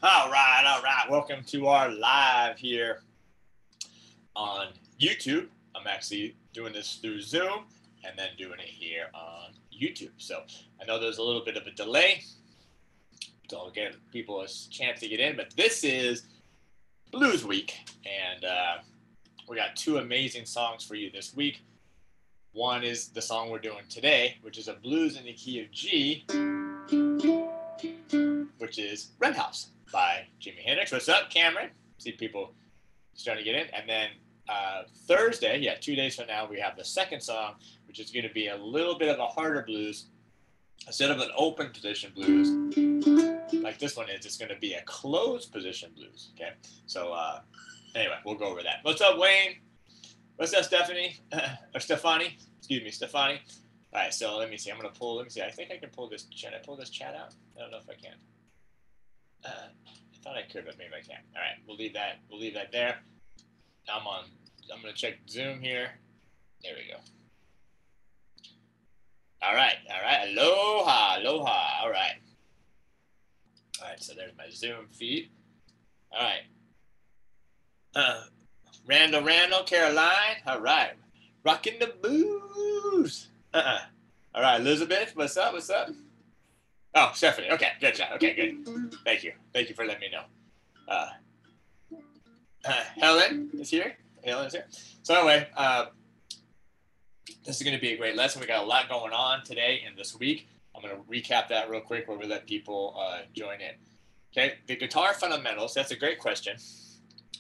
All right, all right. Welcome to our live here on YouTube. I'm actually doing this through Zoom and then doing it here on YouTube. So I know there's a little bit of a delay, so I'll give people a chance to get in. But this is Blues Week, and we got two amazing songs for you this week. One is the song we're doing today, which is a blues in the key of G, which is Red House by Jimi Hendrix. What's up, Cameron? See people starting to get in. And then Thursday, 2 days from now, we have the second song, which is going to be a little bit of a harder blues. Instead of an open position blues, like this one is, it's going to be a closed position blues. Okay, so anyway, we'll go over that. What's up, Wayne? What's up, Stephanie? Or Stefani? Excuse me, Stefani. All right, so let me see. Let me see. I think I can pull this. Can I pull this chat out? I don't know if I can. I thought I could, but maybe I can't. All right, we'll leave that. We'll leave that there. I'm going to check Zoom here. There we go. All right. Aloha. All right. So there's my Zoom feed. All right. Randall, Caroline. All right. Rocking the blues. All right, Elizabeth, what's up? Oh, Stephanie. Okay, good job. Okay, good. Thank you for letting me know. Helen is here. So anyway, this is going to be a great lesson. We got a lot going on today and this week. I'm going to recap that real quick where we let people join in. Okay, the guitar fundamentals. That's a great question.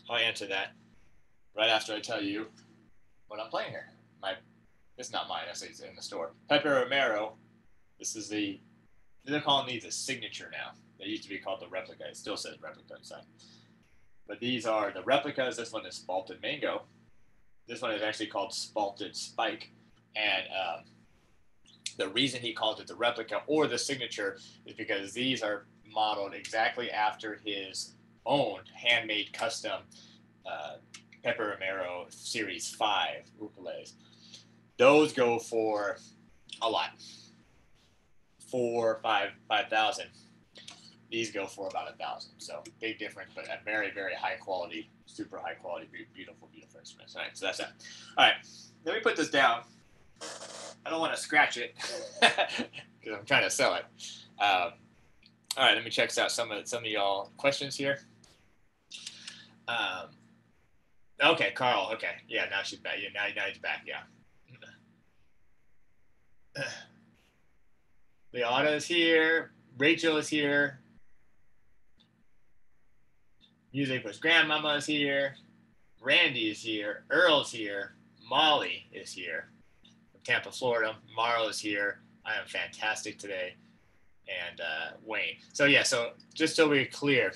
I'll answer that right after I tell you what I'm playing here. It's not mine. It's in the store. Pepe Romero. They're calling these a signature now. They used to be called the replica. It still says replica inside. But these are the replicas. This one is Spalted Mango. This one is actually called Spalted Spike. And the reason he calls it the replica or the signature is because these are modeled exactly after his own handmade custom Pepe Romero Series 5 ukuleles. Those go for a lot. 5,000. These go for about 1,000. So big difference, but a very, very high quality, super high quality, beautiful instruments. All right, so that's that. All right, let me put this down. I don't want to scratch it because I'm trying to sell it. All right, let me check out some of y'all questions here. Okay, Carl. Okay, yeah, now she's back. Yeah, now he's back. Yeah. Leota is here. Rachel is here. Music with Grandmama is here. Randy is here. Earl's here. Molly is here from Tampa, Florida. Marl is here. I am fantastic today. And Wayne. So just so we're clear,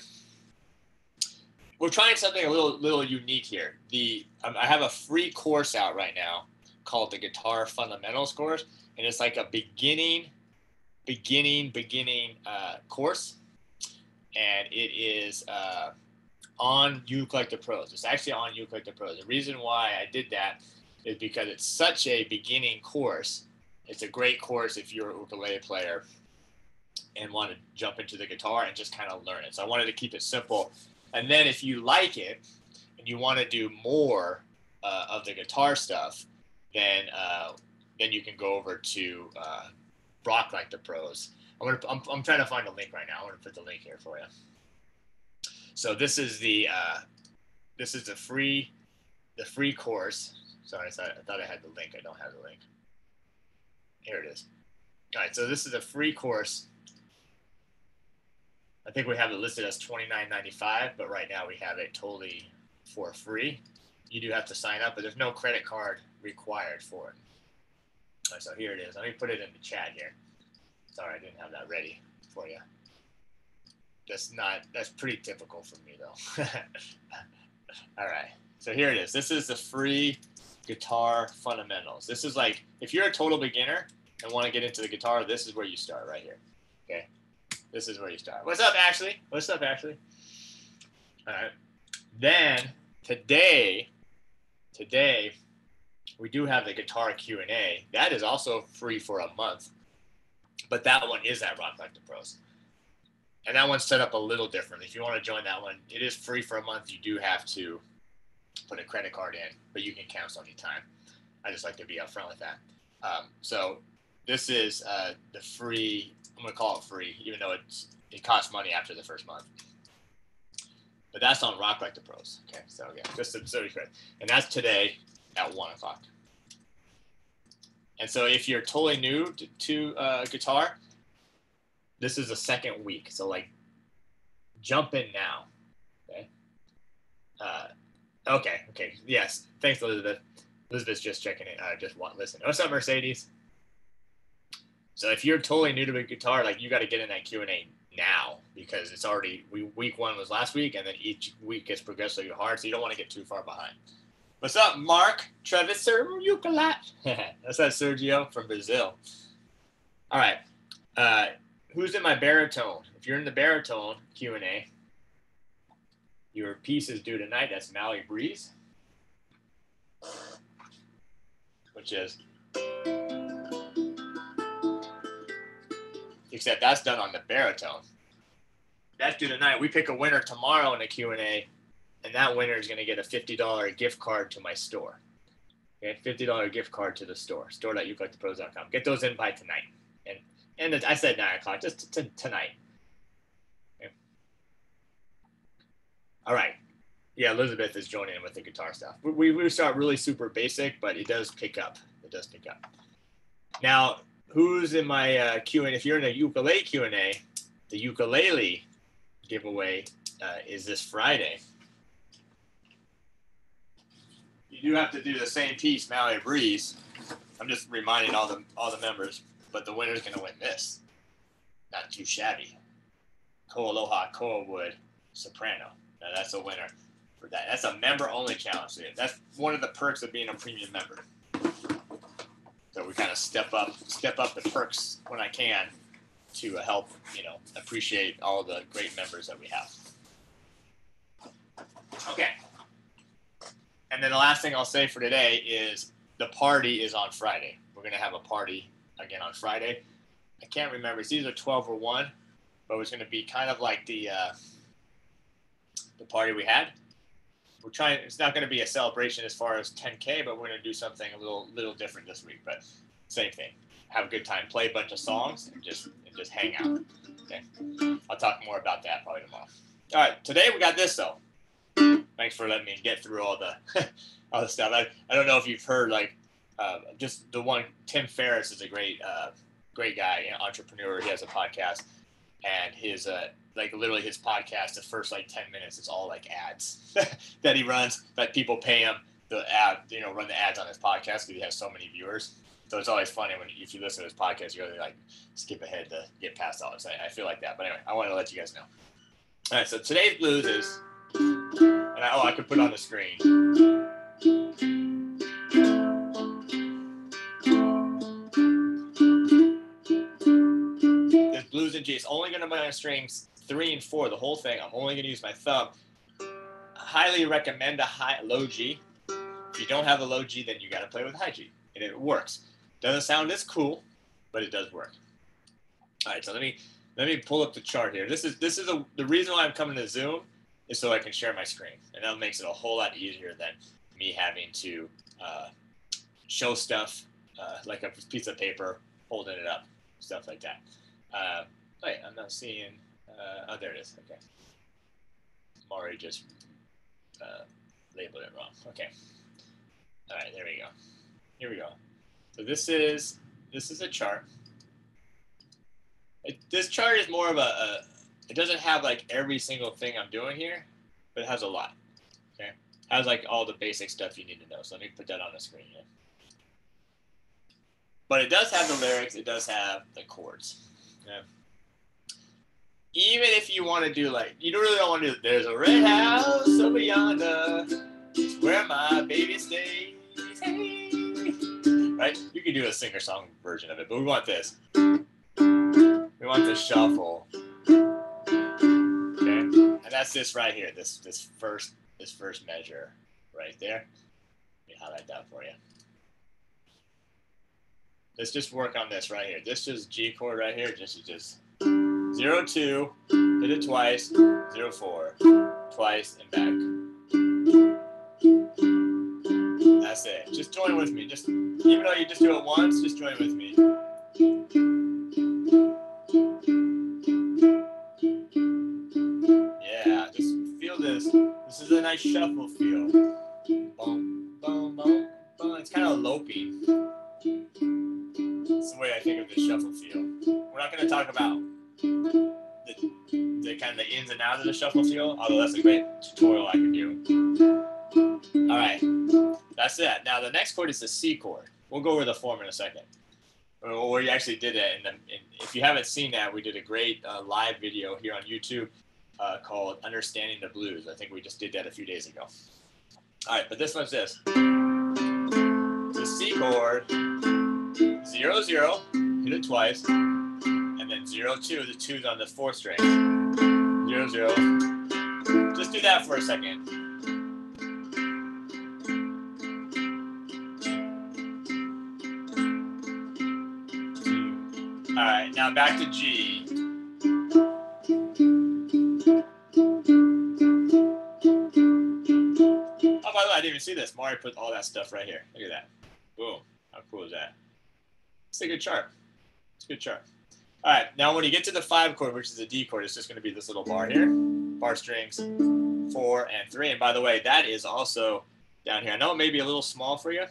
we're trying something a little unique here. I have a free course out right now called the Guitar Fundamentals course, and it's like a beginning course, and it is on Ukulele Pros. It's actually on Ukulele Pros. The reason why I did that is because it's such a beginning course. It's a great course if you're a ukulele player and want to jump into the guitar and just kind of learn it. So I wanted to keep it simple. And then if you like it and you want to do more of the guitar stuff, then you can go over to Rock Like the Pros. I'm trying to find a link right now. I'm going to put the link here for you. So this is the free course. Sorry, I thought I had the link. I don't have the link. Here it is. All right, so this is a free course. I think we have it listed as $29.95, but right now we have it totally for free. You do have to sign up, but there's no credit card required for it. All right, so here it is. Let me put it in the chat here. Sorry, I didn't have that ready for you. That's pretty typical for me though. All right, so here it is. This is the free Guitar Fundamentals. This is like, if you're a total beginner and want to get into the guitar, this is where you start right here. Okay, this is where you start. What's up, Ashley? All right, then today we do have the guitar Q&A. That is also free for a month, but that one is at Rock Like the Pros. And that one's set up a little differently. If you want to join that one, it is free for a month. You do have to put a credit card in, but you can cancel anytime. I just like to be upfront with that. So this is the free, I'm going to call it free, even though it costs money after the first month. But that's on Rock Like the Pros. Okay, so yeah, just so you could. And that's today at 1 o'clock. And so if you're totally new to guitar, this is the second week. So like jump in now. Okay. Okay. Yes. Thanks, Elizabeth. Elizabeth's just checking in. Just listen. What's up, Mercedes? So if you're totally new to a guitar, like you got to get in that Q&A now because it's already week 1 was last week, and then each week gets progressively hard, so you don't want to get too far behind. What's up, Mark? Travis Ukulele. That's that Sergio from Brazil. All right. Who's in my baritone? If you're in the baritone Q&A, your piece is due tonight. That's Mallory Breeze, which is, except that's done on the baritone. That's due tonight. We pick a winner tomorrow in the Q&A, and that winner is going to get a $50 gift card to my store. Okay, $50 gift card to the store, store.ukulelethepros.com. Get those in by tonight. And I said 9 o'clock, just tonight. Okay. All right. Yeah, Elizabeth is joining in with the guitar stuff. We start really super basic, but it does pick up. It does pick up. Now, who's in my Q&A? If you're in a ukulele Q&A, the ukulele giveaway is this Friday. You do have to do the same piece, Mallory Breeze. I'm just reminding all the members, but the winner's going to win this. Not too shabby. Ko Aloha, Koa Wood, Soprano. Now that's a winner for that. That's a member-only challenge. That's one of the perks of being a premium member. So we kind of step up the perks when I can to help, appreciate all the great members that we have. Okay. And then the last thing I'll say for today is the party is on Friday. We're going to have a party again on Friday. I can't remember. It's either 12 or 1, but it's going to be kind of like the party we had. We're trying. It's not going to be a celebration as far as 10K, but we're going to do something a little different this week. But same thing. Have a good time. Play a bunch of songs and just hang out. Okay. I'll talk more about that probably tomorrow. All right. Today we got this though. Thanks for letting me get through all the stuff. I don't know if you've heard just the one. Tim Ferriss is a great guy, entrepreneur. He has a podcast, and his literally his podcast, the first 10 minutes, it's all ads that he runs. That people pay him run the ads on his podcast because he has so many viewers. So it's always funny if you listen to his podcast, you really skip ahead to get past all this. I feel like that, but anyway, I wanted to let you guys know. All right, so today's blues is, and I could put on the screen. This blues in G. It's only going to be on strings 3 and 4, the whole thing. I'm only going to use my thumb. I highly recommend a low G. If you don't have a low G, then you got to play with high G, and it works. Doesn't sound as cool, but it does work. All right, so let me pull up the chart here. This is the reason why I'm coming to Zoom is so I can share my screen, and that makes it a whole lot easier than me having to show stuff like a piece of paper, holding it up, stuff like that. Wait, I'm not seeing. Oh, there it is. Okay, Maury just labeled it wrong. Okay. All right, there we go. Here we go. So this is a chart. This chart is more of it doesn't have every single thing I'm doing here, but it has a lot. Okay, it has all the basic stuff you need to know. So let me put that on the screen here. But it does have the lyrics. It does have the chords. Okay. Even if you want to do you really don't want to do. There's a red house over yonder, where my baby stays. Hey. Right? You can do a singer-song version of it, but we want this. We want the shuffle. Okay, and that's this right here. This first measure right there. Let me highlight that for you. Let's just work on this right here. This is G chord right here. Just 0, 2, hit it twice, 0, 4, twice, and back. That's it. Just join with me. Just, even though you just do it once, just join with me. Yeah, just feel this. This is a nice shuffle feel. Boom, boom, boom, boom. It's kind of loping. That's the way I think of this shuffle feel. We're not going to talk about the kind of the ins and outs of the shuffle feel, although that's a great tutorial I can do. All right, that's it. Now the next chord is the C chord. We'll go over the form in a second. Or you actually did it. And if you haven't seen that, we did a great live video here on YouTube called Understanding the Blues. I think we just did that a few days ago. All right, but this one's this. The C chord, 0, 0, hit it twice, and then 0, 2, the 2's on the 4th string. 0, 0. Just do that for a second. All right, now back to G. Oh, by the way, I didn't even see this. Mari put all that stuff right here. Look at that. Boom. How cool is that? It's a good chart. It's a good chart. All right, now when you get to the 5 chord, which is the D chord, it's just going to be this little bar here. Bar strings 4 and 3. And by the way, that is also down here. I know it may be a little small for you,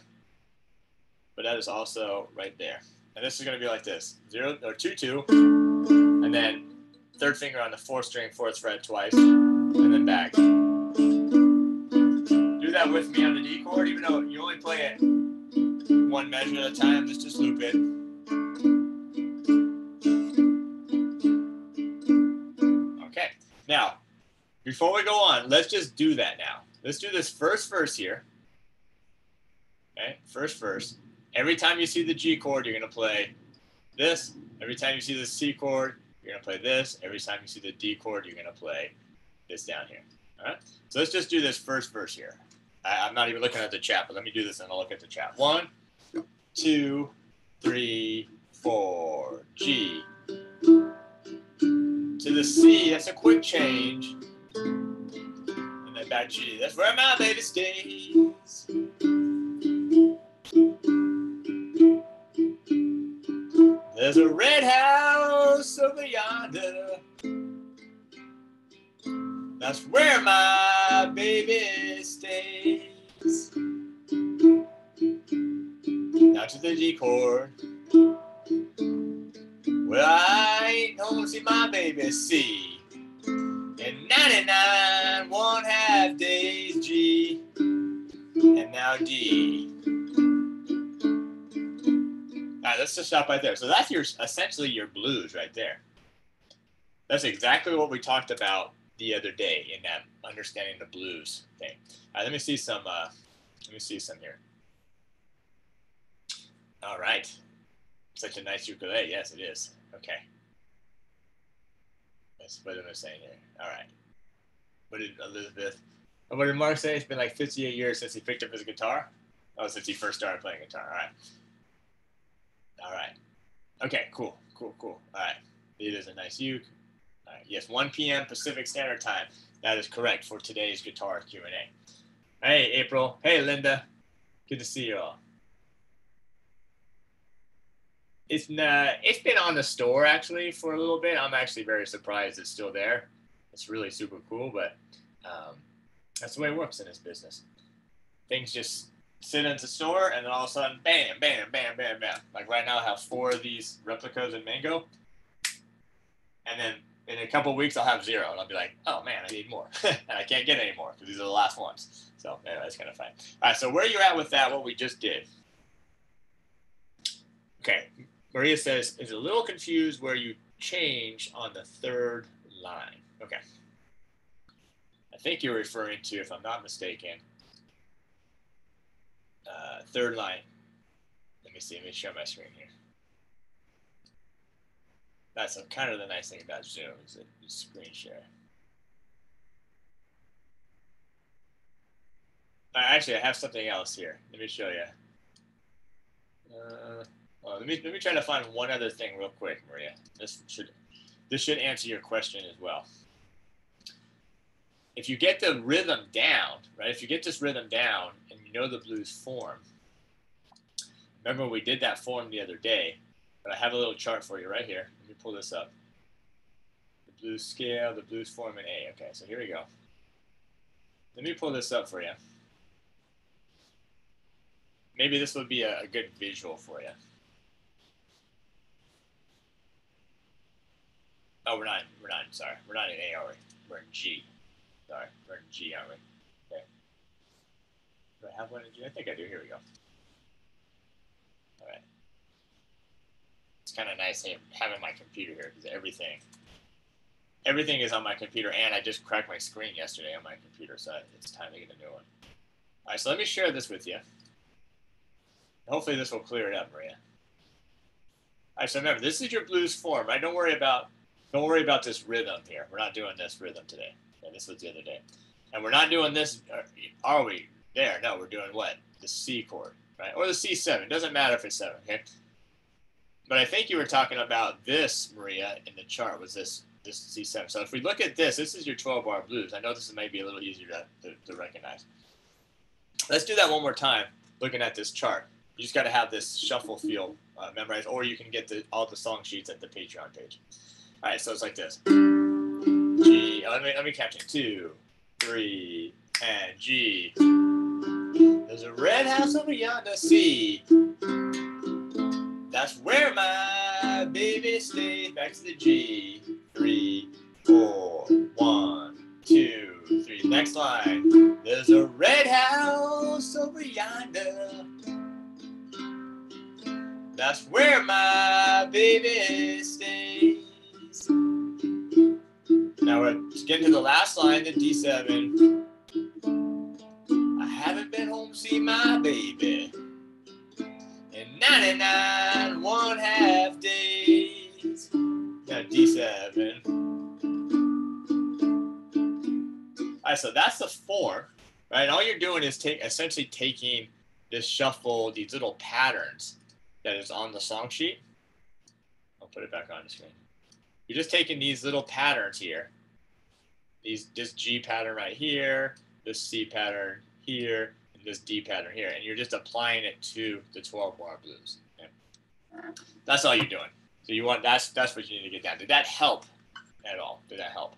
but that is also right there. And this is going to be like this. 0 or 2, 2, and then 3rd finger on the 4th string, 4th fret twice, and then back. Do that with me on the D chord, even though you only play it one measure at a time. Just loop it. Okay. Now, before we go on, let's just do that now. Let's do this first verse here. Okay, first verse. Every time you see the G chord, you're going to play this. Every time you see the C chord, you're going to play this. Every time you see the D chord, you're going to play this down here. All right? So let's just do this first verse here. I'm not even looking at the chat, but let me do this and I'll look at the chat. 1, 2, 3, 4, G. To the C, that's a quick change. And then back G. That's where my baby stays. There's a red house over yonder. That's where my baby stays. Now to the G chord. Well, I ain't home to see my baby C. And 99 1/2 days G. And now D. All right, let's just stop right there. So that's essentially your blues right there. That's exactly what we talked about the other day in that understanding the blues thing. All right, let me see some here. All right. Such a nice ukulele. Yes, it is. Okay. What am I saying here? All right. What did Mark say? It's been like 58 years since he picked up his guitar. Oh, since he first started playing guitar. All right. All right. Okay, cool. All right. It is a nice uke. All right. Yes, 1 p.m. Pacific Standard Time. That is correct for today's guitar Q&A. Hey, April. Hey, Linda. Good to see you all. It's been on the store, actually, for a little bit. I'm actually very surprised it's still there. It's really super cool, but that's the way it works in this business. Things just sit in the store, and then all of a sudden, bam, bam, bam, bam, bam. Like right now, I have 4 of these replicas in mango. And then in a couple of weeks, I'll have 0. And I'll be like, oh, man, I need more. And I can't get any more because these are the last ones. So anyway, that's kind of fun. All right, so where you're at with that, what we just did. Okay, Maria says, is a little confused where you change on the 3rd line. Okay. I think you're referring to, if I'm not mistaken, 3rd line. Let me see. Let me share my screen here. That's kind of the nice thing about Zoom is that you screen share. Actually, I have something else here. Let me show you. Let me try to find one other thing real quick, Maria. This should this should answer your question as well. If you get the rhythm down, right? If you get this rhythm down and you know the blues form, remember when we did that form the other day, but I have a little chart for you right here. Let me pull this up. The blues scale, the blues form in A. Okay, so here we go. Let me pull this up for you. Maybe this would be a good visual for you. Oh, we're not, sorry. We're not in A, are we? We're in G. Sorry, we're in G, aren't we? Okay. Do I have one in G? I think I do. Here we go. All right. It's kind of nice having my computer here because everything is on my computer, and I just cracked my screen yesterday on my computer, so it's time to get a new one. All right, so let me share this with you. Hopefully this will clear it up, Maria. All right, so remember, this is your blues form, right? Don't worry about this rhythm here. We're not doing this rhythm today. Okay, this was the other day. And we're not doing this, are we? There, no, we're doing what? The C chord, right? Or the C7. It doesn't matter if it's 7, okay? But I think you were talking about this, Maria, in the chart, was this C7. So if we look at this is your 12-bar blues. I know this may be a little easier to recognize. Let's do that one more time, looking at this chart. You just got to have this shuffle feel memorized, or you can get all the song sheets at the Patreon page. All right, so it's like this. G, let me count it. 2, 3, and G. There's a red house over yonder, C. That's where my baby stays. Back to the G. 3, 4, 1, 2, 3. Next line. There's a red house over yonder. That's where my baby stays. Now we're getting to the last line, the D7. I haven't been home to see my baby in 99 1/2 days. Now D7. All right, so that's the form, right? And all you're doing is essentially taking this shuffle, these little patterns that is on the song sheet. I'll put it back on the screen. You're just taking these little patterns here. This G pattern right here, this C pattern here, and this D pattern here, and you're just applying it to the 12-bar blues. Okay? That's all you're doing. So you want that's what you need to get down. Did that help at all? Did that help?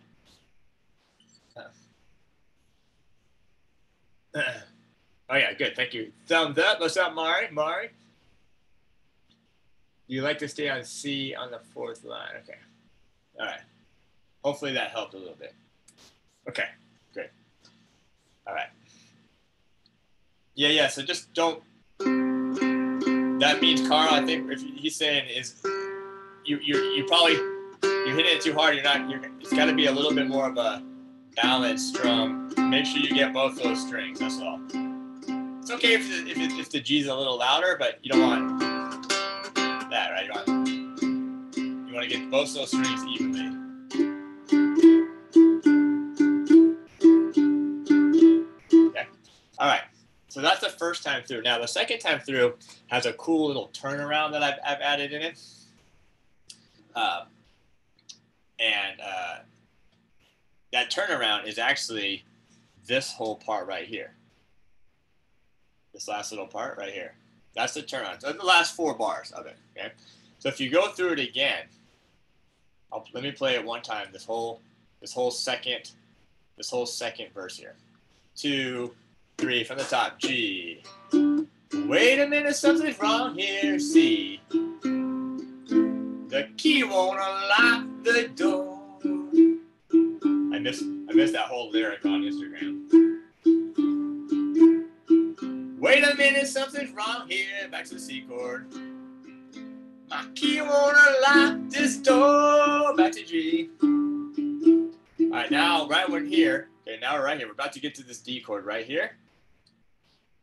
Oh yeah, good. Thank you. Thumbs up. What's up, Mari? Mari? You like to stay on C on the 4th line. Okay. All right. Hopefully that helped a little bit. Okay, great. All right. Yeah, so just don't. That means, Carl, I think if he's saying is you probably you're hitting it too hard. It's got to be a little bit more of a balanced strum. Make sure you get both those strings. That's all. It's okay if the G's a little louder, but you don't want that, right? You want to get both those strings evenly. Okay. All right. So that's the first time through. Now the second time through has a cool little turnaround that I've added in it. That turnaround is actually this whole part right here. This last little part right here. That's the turnaround. So the last 4 bars of it. Okay. So if you go through it again, let me play it one time. This whole second verse here. 2, 3 from the top. G. Wait a minute, something's wrong here. C. The key won't unlock the door. I missed that whole lyric on Instagram. Wait a minute, something's wrong here. Back to the C chord. My key won't unlock this door. Back to G. All right, now right when here. Okay, now we're right here. We're about to get to this D chord right here.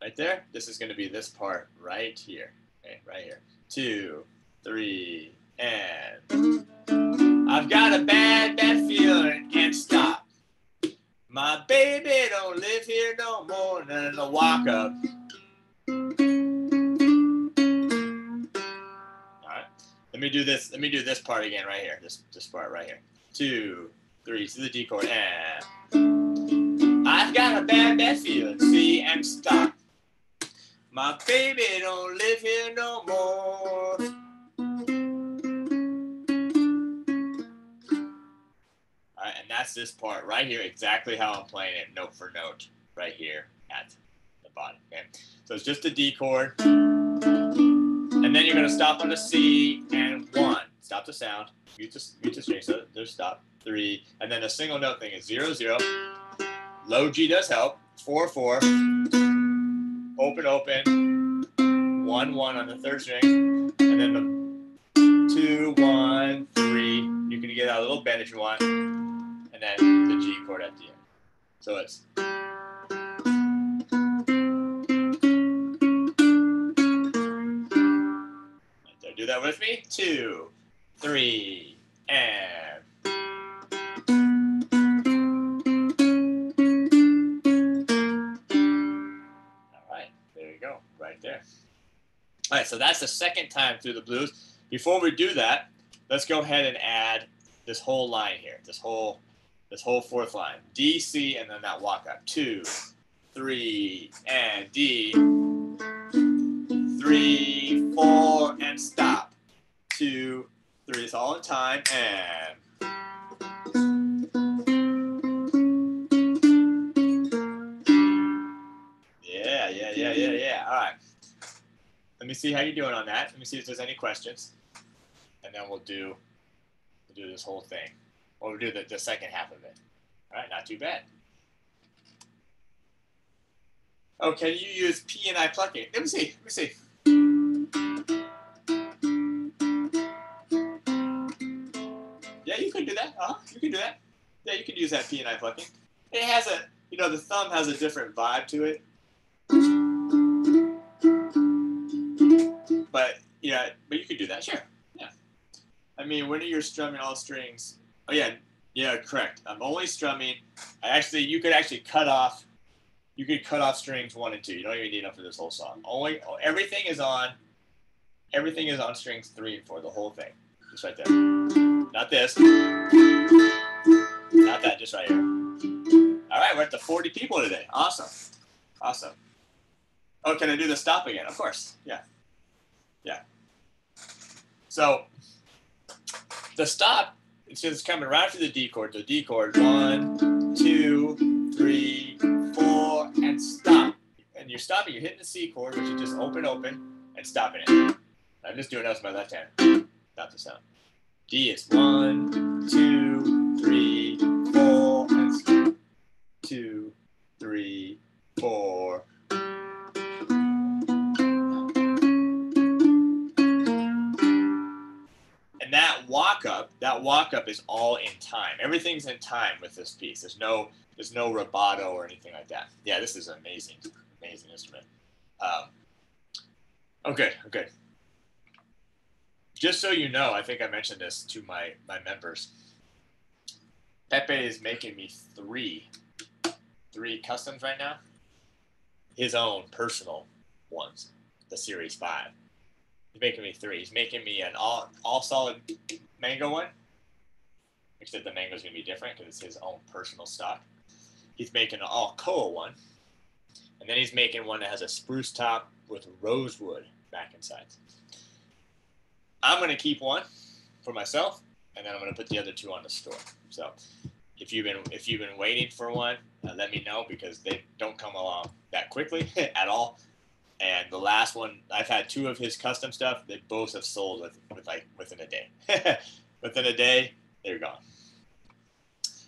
Right there. This is going to be this part right here. Okay, right here. 2, 3, and I've got a bad feeling, can't stop. My baby don't live here no more. Than a walk up. All right. Let me do this. Let me do this part again right here. This part right here. 2, 3 to the D chord and I've got a bad feeling. See and stop. My baby don't live here no more. All right, and that's this part right here, exactly how I'm playing it, note for note, right here at the bottom. Okay, so it's just a D chord, and then you're gonna stop on a C and 1. Stop the sound, mute the string, so there's stop. 3, and then a single note thing is 0 0. Low G does help. 4 4. Open open. 1 1 on the 3rd string, and then the 2 1 3. You can get a little bend if you want, and then the G chord at the end. So it's. Right there. Do that with me. 2 3 and. Go right there. All right, so that's the second time through the blues. Before we do that, let's go ahead and add this whole line here, this whole 4th line. D, C, and then that walk up. 2 3 and D. 3 4 and stop. 2 3. It's all in time and. Yeah. All right. Let me see how you're doing on that. Let me see if there's any questions, and then we'll do this whole thing. Or we'll do the second half of it. All right, not too bad. Oh, can you use P and I plucking? Let me see. Yeah, you can do that. You can do that. Yeah, you can use that P and I plucking. It has the thumb has a different vibe to it. But you could do that, sure. Yeah. I mean, when you're strumming all strings. Oh yeah, correct. I'm only strumming. You could actually cut off. You could cut off strings 1 and 2. You don't even need them for this whole song. Everything is on strings 3 and 4. The whole thing, just right there. Not this. Not that. Just right here. All right, we're at the 40 people today. Awesome. Oh, can I do the stop again? Of course. Yeah. So the stop, it's just coming right after the D chord. The D chord, 1, 2, 3, 4, and stop. And you're stopping. You're hitting the C chord, which is just open, and stopping it. I'm just doing that with my left hand. Stop the sound. D is 1, 2, 3, 4, and stop. 2, 3, 4. And that walk up is all in time. Everything's in time with this piece. There's no rubato or anything like that. Yeah, this is an amazing instrument. Okay. Just so you know, I think I mentioned this to my members. Pepe is making me three customs right now. His own personal ones, the Series 5. He's making me 3. He's making me an all solid mango one. Except the mango's going to be different because it's his own personal stock. He's making an all koa one. And then he's making one that has a spruce top with rosewood back and sides. I'm going to keep one for myself, and then I'm going to put the other 2 on the store. So if you've been waiting for one, let me know because they don't come along that quickly at all. And the last one, I've had 2 of his custom stuff. They both have sold within a day. Within a day, they're gone.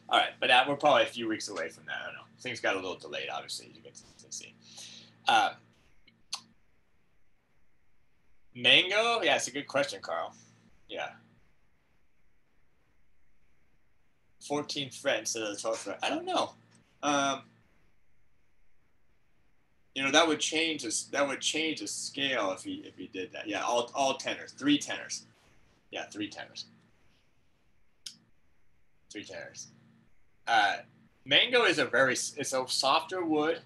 All right, but we're probably a few weeks away from that. I don't know. Things got a little delayed, obviously, as you can see. Mango? Yeah, it's a good question, Carl. Yeah. 14th fret instead of the 12th fret. I don't know. That would change the scale if he did that. Yeah, all tenors, 3 tenors. Yeah, 3 tenors. 3 tenors. Mango is it's a softer wood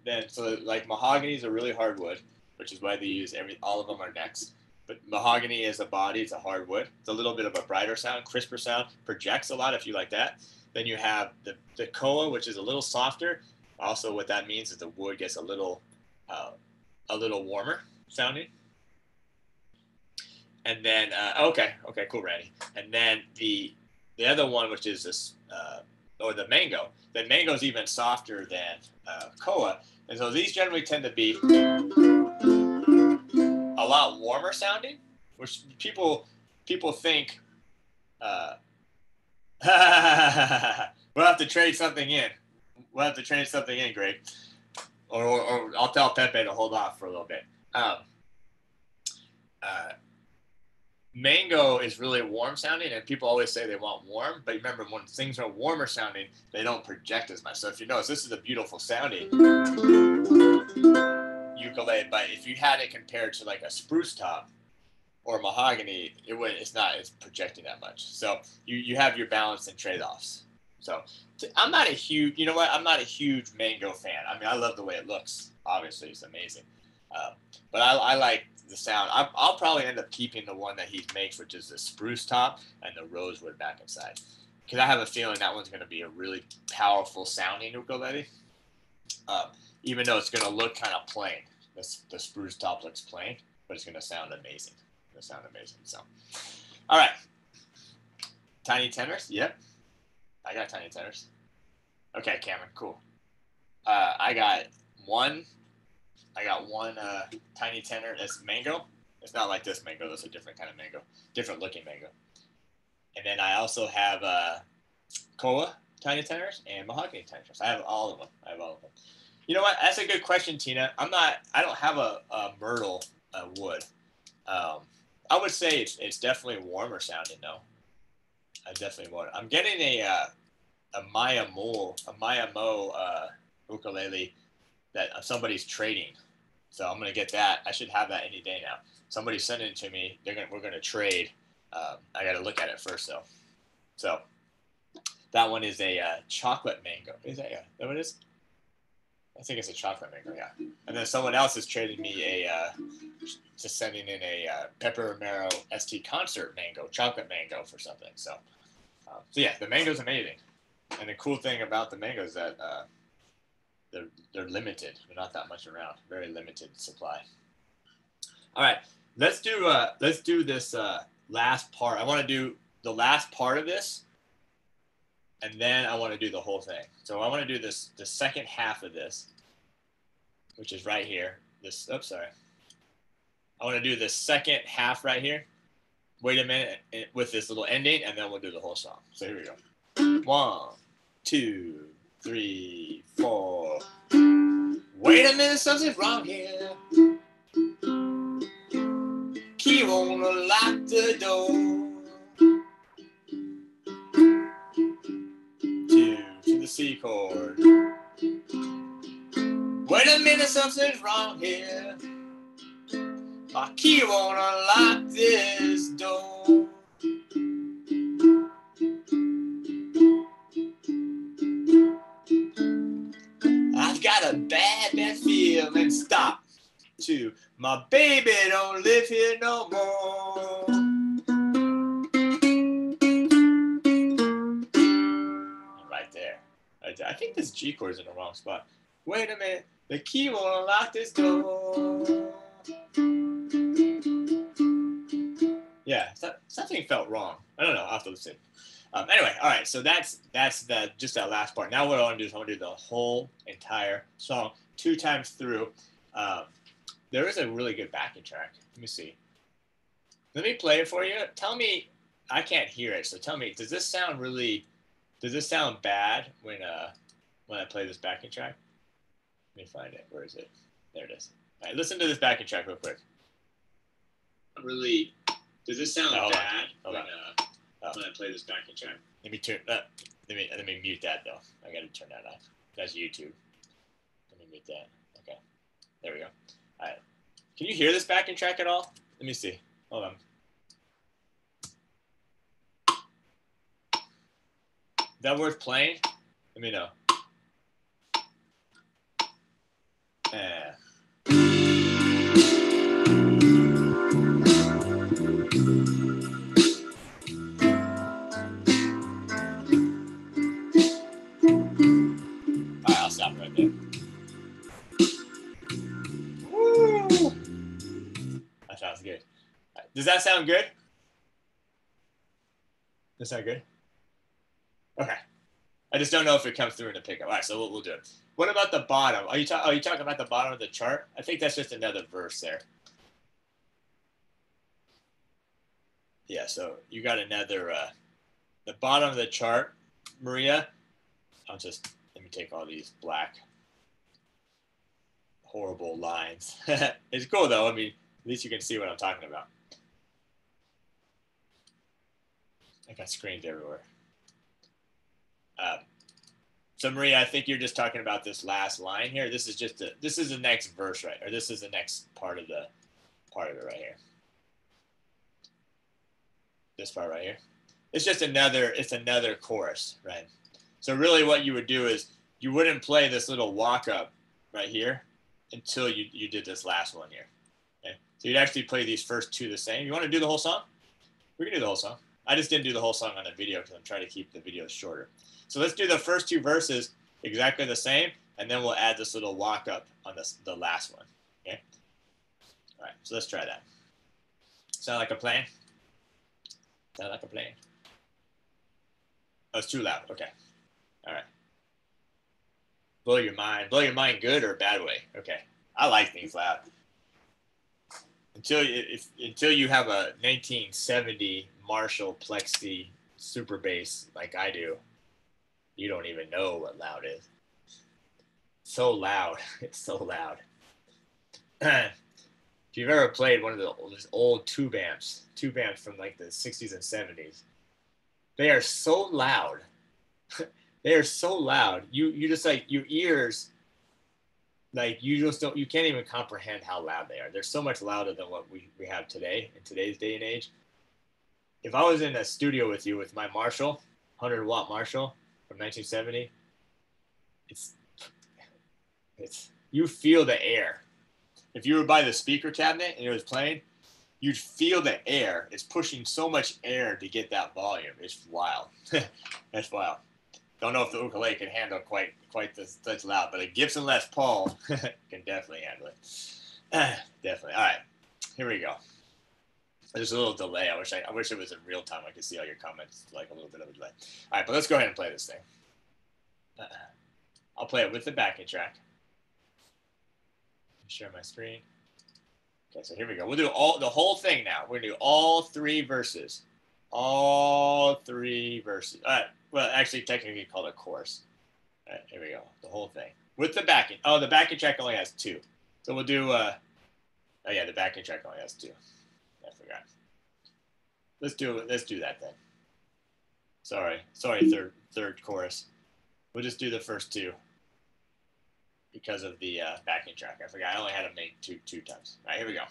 than, so like mahogany is a really hard wood, which is why they use all of them are necks. but mahogany is a body. It's a hard wood. It's a little bit of a brighter sound, crisper sound, projects a lot if you like that. Then you have the koa, which is a little softer. Also, what that means is the wood gets a little warmer sounding. And then, okay, cool, Randy. And then the other one, which is this, or the mango. Then mango is even softer than koa. And so these generally tend to be a lot warmer sounding, which people think, we'll have to trade something in. Greg. Or I'll tell Pepe to hold off for a little bit. Mango is really warm sounding, and people always say they want warm, but remember, when things are warmer sounding, they don't project as much. So if you notice, this is a beautiful sounding ukulele, but if you had it compared to like a spruce top or mahogany, it's projecting that much. So you have your balance and trade-offs. So I'm not a huge mango fan. I mean, I love the way it looks. Obviously, it's amazing. But I like the sound. I'll probably end up keeping the one that he makes, which is the spruce top and the rosewood back inside. Because I have a feeling that one's going to be a really powerful sounding ukulele. Even though it's going to look kind of plain. The spruce top looks plain, but it's going to sound amazing. So, all right. Tiny tenors? Yep. I got tiny tenors. Okay, Cameron, cool. I got one tiny tenor. It's mango. It's not like this mango. That's a different kind of mango, different looking mango. And then I also have koa tiny tenors and mahogany tiny tenors. I have all of them. You know what? That's a good question, Tina. I don't have a myrtle wood. I would say it's definitely warmer sounding though. I definitely want. I'm getting a Maya Mo ukulele that somebody's trading. So I'm gonna get that. I should have that any day now. Somebody's sending it to me. We're gonna trade. I gotta look at it first though. So that one is a chocolate mango. Is that what it is? I think it's a chocolate mango, yeah. And then someone else is trading me just sending in a Pepper Marrow ST Concert mango, chocolate mango for something. So yeah, the mango's amazing. And the cool thing about the mangoes is that they're limited. They're not that much around. Very limited supply. All right, let's do this last part. I want to do the last part of this, and then I want to do the whole thing. So I want to do the second half of this, which is right here. I want to do the second half right here. Wait a minute with this little ending, and then we'll do the whole song. So here we go. 1, 2, 3, 4. Wait a minute, something's wrong here. Key won't lock the door. 2 to the C chord. Wait a minute, something's wrong here. My key won't unlock this door. I've got a bad feeling. Stop. 2. My baby don't live here no more. Right there. I think this G chord is in the wrong spot. Wait a minute. The key won't unlock this door. Yeah, something felt wrong. I don't know. I'll have to listen. Anyway, all right. So that's just that last part. Now what I want to do is I want to do the whole entire song 2 times through. There is a really good backing track. Let me see. Let me play it for you. Tell me, I can't hear it. So tell me, does this sound bad when I play this backing track? Let me find it. Where is it? There it is. All right, listen to this backing track real quick. Does this sound bad when I play this backing track? Let me mute that though. I gotta turn that off. That's YouTube. Let me mute that. Okay. There we go. All right. Can you hear this backing track at all? Let me see. Hold on. Is that worth playing? Let me know. Yeah. That sounds good. Does that sound good? Does that sound good? Okay. I just don't know if it comes through in the pickup. All right, so we'll do it. What about the bottom? Are you talking about the bottom of the chart? I think that's just another verse there. Yeah, so you got another, the bottom of the chart, Maria. Let me take all these black, horrible lines. It's cool though. I mean, at least you can see what I'm talking about. I got screens everywhere. So Maria, I think you're just talking about this last line here. This is the next verse, right? Or this is the next part of it right here. This part right here. It's another chorus, right? So really what you would do is you wouldn't play this little walk up right here until you did this last one here. Okay? So you'd actually play these first two the same. You want to do the whole song? We can do the whole song. I just didn't do the whole song on the video because I'm trying to keep the videos shorter. So let's do the first two verses exactly the same, and then we'll add this little walk up on the last one. Okay? All right, so let's try that. Sound like a plan? Sound like a plan? Oh, it's too loud. Okay. All right. Blow your mind. Blow your mind good or bad way? Okay. I like things loud. Until you have a 1970 Marshall Plexi super bass like I do, you don't even know what loud is. So loud. It's so loud. If you've ever played one of those old tube amps from like the 60s and 70s, they are so loud. They are so loud. You just like your ears, like you can't even comprehend how loud they are. They're so much louder than what we have today in today's day and age. If I was in a studio with you with my Marshall, 100-watt Marshall from 1970, it's you feel the air. If you were by the speaker cabinet and it was playing, you'd feel the air. It's pushing so much air to get that volume. It's wild. That's wild. Don't know if the ukulele can handle quite this loud, but a Gibson Les Paul can definitely handle it. Definitely. All right, here we go. There's a little delay. I wish it was in real time. I could see all your comments, like a little bit of a delay. All right, but let's go ahead and play this thing. I'll play it with the backing track. Share my screen. Okay, so here we go. We'll do the whole thing now. We're gonna do all three verses. All three verses. All right. Well, actually, technically called a chorus. All right, here we go. The whole thing with the backing. Oh, the backing track only has two. So we'll do. Oh yeah, the backing track only has two. I forgot. Let's do that then. Sorry, third chorus. We'll just do the first two because of the backing track. I forgot. I only had to make two times. All right, here we go.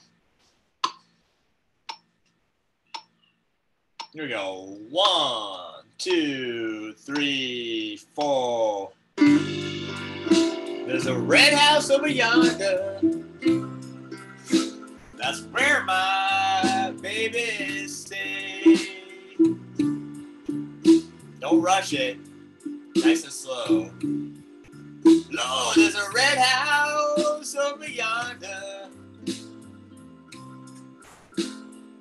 Here we go. 1, 2, 3, 4. There's a red house over yonder. That's where my baby stays. Don't rush it. Nice and slow. Lord, there's a red house over yonder.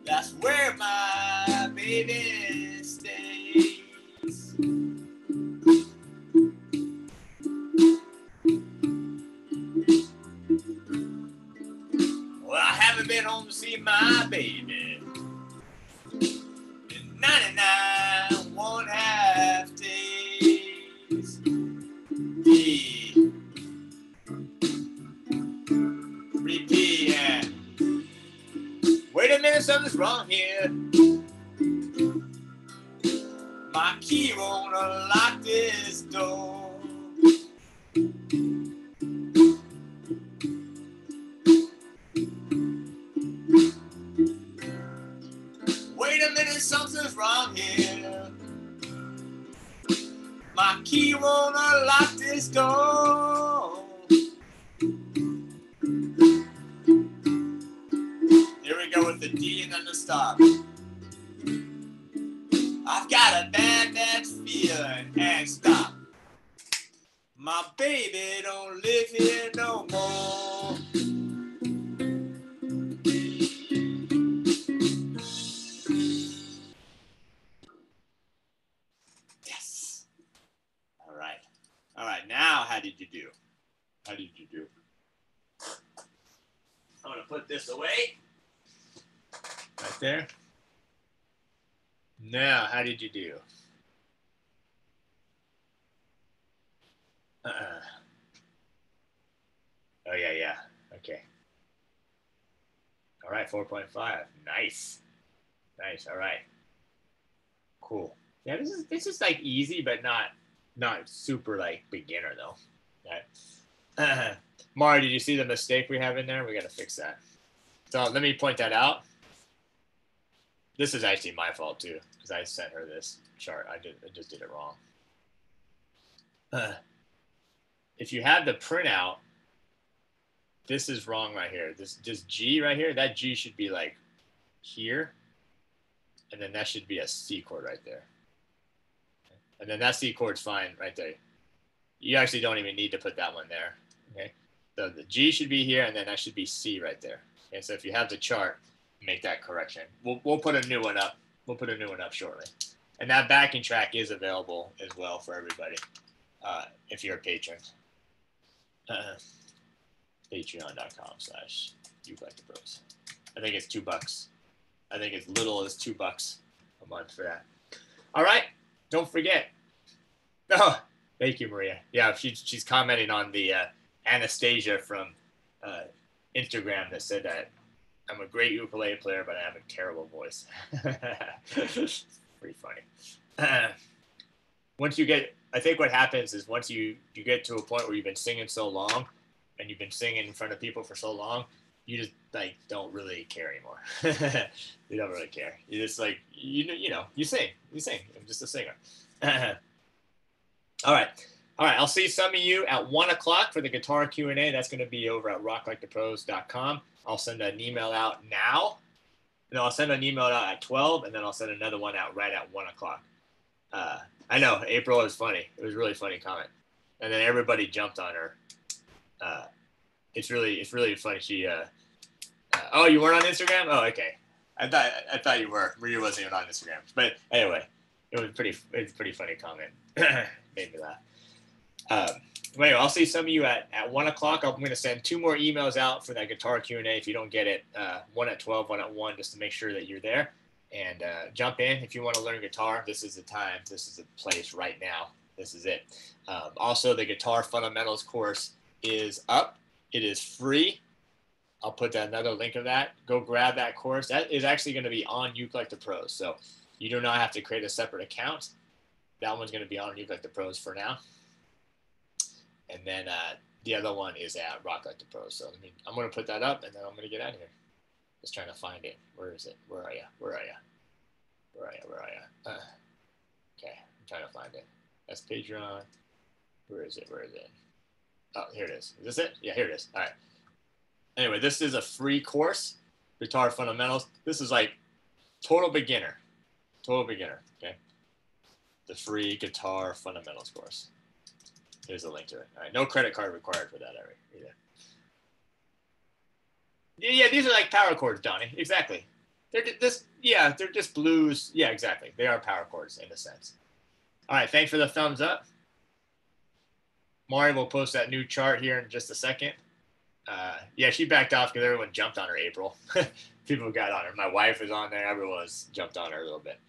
That's where my baby stays. Well, I haven't been home to see my baby in 99 1/2 days. Repeat, yeah. Wait a minute, something's wrong here. My key won't unlock this door. Wait a minute, something's wrong here. My key won't unlock this door. Here we go with the D and then the stop. I've got a bad feeling and stop. My baby don't live here no more. Right there. Now, how did you do? Oh, yeah. Okay. All right, 4.5. Nice. All right. Cool. Yeah, this is like easy, but not super like beginner though. Right. Mara, did you see the mistake we have in there? We got to fix that. So let me point that out. This is actually my fault too, because I sent her this chart. I just did it wrong. If you have the printout, this is wrong right here. This G right here, that G should be like here, and then that should be a C chord right there. And then that C chord's fine right there. You actually don't even need to put that one there. Okay. So the G should be here, and then that should be C right there. Okay. So if you have the chart, make that correction. We'll put a new one up. We'll put a new one up shortly. And that backing track is available as well for everybody if you're a patron. Patreon.com/YouCollectThePros. I think it's $2. I think as little as $2 a month for that. All right. Don't forget. Oh, thank you, Maria. Yeah, she's commenting on the Anastasia from Instagram that said that I'm a great ukulele player, but I have a terrible voice. Pretty funny. Once you get, I think what happens is once you get to a point where you've been singing so long, and you've been singing in front of people for so long, you just like don't really care anymore. You don't really care. You just like you sing. I'm just a singer. All right. I'll see some of you at 1 o'clock for the guitar Q&A. That's going to be over at rocklikeThePros.com. I'll send an email out now. No, I'll send an email out at 12, and then I'll send another one out right at 1 o'clock. I know April is funny. It was a really funny comment, and then everybody jumped on her. It's really funny. She oh, you weren't on Instagram? Oh, okay. I thought you were. Maria wasn't even on Instagram. But anyway, it's a pretty funny comment. Made me laugh. Anyway, I'll see some of you at 1 o'clock. I'm going to send 2 more emails out for that guitar Q&A. If you don't get it, one at 12, one at 1, just to make sure that you're there. And jump in if you want to learn guitar. This is the time. This is the place right now. This is it. Also, the Guitar Fundamentals course is up. It is free. I'll put another link of that. Go grab that course. That is actually going to be on You Collect the Pros. So you do not have to create a separate account. That one's going to be on You Collect the Pros for now. And then the other one is at Rock Like the Pros. So I'm going to put that up, and then I'm going to get out of here. Just trying to find it. Where is it? Where are you? Okay, I'm trying to find it. That's Patreon. Where is it? Oh, here it is. Is this it? Yeah, here it is. All right. Anyway, this is a free course, Guitar Fundamentals. This is like total beginner. Okay. The free Guitar Fundamentals course. Here's a link to it. All right. No credit card required for that either. Yeah, these are like power chords, Donnie. Exactly. They're just blues. Yeah, exactly. They are power chords in a sense. All right. Thanks for the thumbs up. Mari will post that new chart here in just a second. Yeah, she backed off because everyone jumped on her, April. People got on her. My wife was on there. Everyone jumped on her a little bit.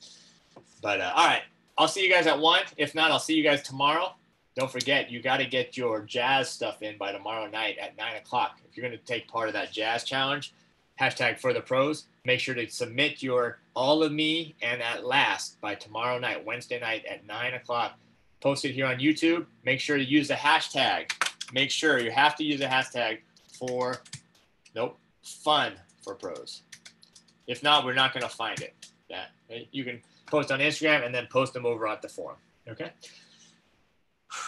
But all right. I'll see you guys at 1. If not, I'll see you guys tomorrow. Don't forget, you got to get your jazz stuff in by tomorrow night at 9 o'clock. If you're going to take part of that jazz challenge, #ForThePros, make sure to submit your All of Me and At Last by tomorrow night, Wednesday night at 9 o'clock. Post it here on YouTube. Make sure to use the hashtag. Make sure you have to use the hashtag fun for pros. If not, we're not going to find it. You can post on Instagram and then post them over at the forum. Okay?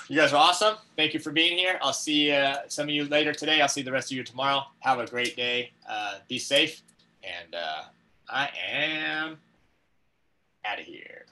You guys are awesome. Thank you for being here. I'll see some of you later today. I'll see the rest of you tomorrow. Have a great day. Be safe. And I am out of here.